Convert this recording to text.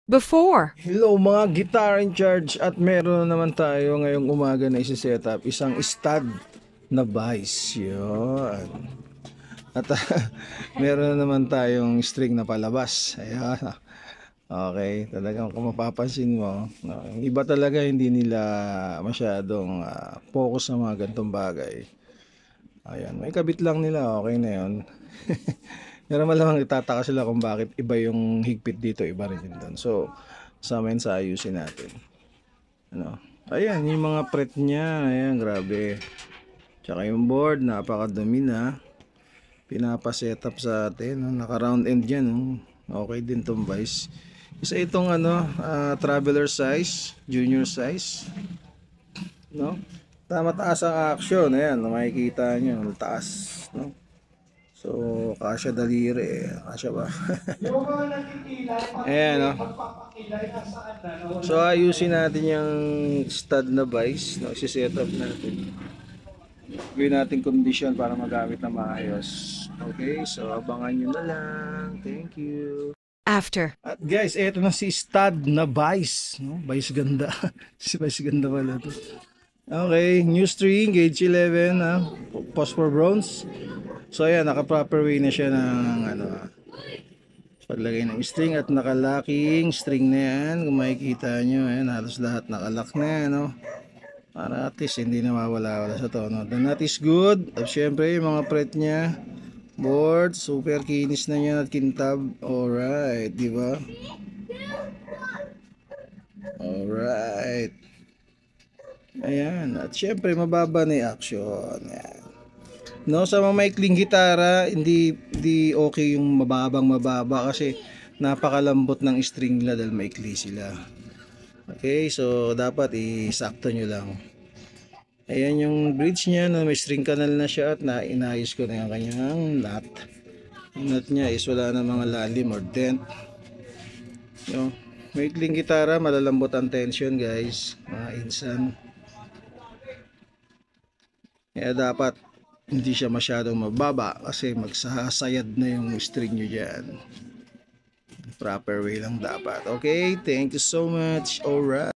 before, Hello mga guitar in charge, at meron na naman tayo ngayong umaga na isi-set up isang stud na bass. Yun. At meron na naman tayong string na palabas. Ayan. Okay, talagang kung mapapansin mo, no, yung iba talaga hindi nila masyadong focus sa mga gantong bagay. Ayan, may kabit lang nila, okay na yun. Pero malamang itataka sila kung bakit iba yung higpit dito, iba rin yun doon. So, sa amin sa ayusin natin. Ano? Ayan, yung mga fret niya, ayan, grabe. Tsaka yung board, napakadumi na. Pinapa-set up sa atin, no? Naka-round end yan, no? Okay din tong vice. Isa itong traveler size, junior size, no? Tama, taas ang action, ayan, makikita nyo, taas, no? So, kasya daliri, kasya ba? Ayan, no? So, ayusin natin yung stud na vice, no? Isi-set up natin. Gawin natin condition para magamit na maayos. Okay, so abangan nyo na lang. Thank you. after, At guys, eto na si stud na vice, no? Vice ganda. Si vice ganda pala to. Okay, new string, gauge 11, phosphor bronze. So ayan, naka-proper way na siya ng paglagay ng string, at nakalaking string na yan. Kung makikita nyo, ayan, halos lahat nakalock na yan, no? Para at least hindi na mawala-wala sa tono. The nut is good. At syempre, yung mga fret niya, board, super kinis na yan at kintab. Alright, di ba? Alright. Ayan, at syempre, mababa na yung action. Ayan. No, sa mga maikling gitara, hindi okay yung mababa kasi napakalambot ng string nila dahil maikli sila. Okay, so dapat isakto nyo lang. Ayan yung bridge niya, no, may string canal na siya, at inayos ko na yung kanyang nut. Yung nut niya is wala na mga lalim or dent. No, maikling gitara, malalambot ang tension guys, mga insan. Kaya dapat hindi siya masyadong mababa kasi magsasayad na yung string nyo dyan. Proper way lang dapat. Okay, thank you so much. Alright.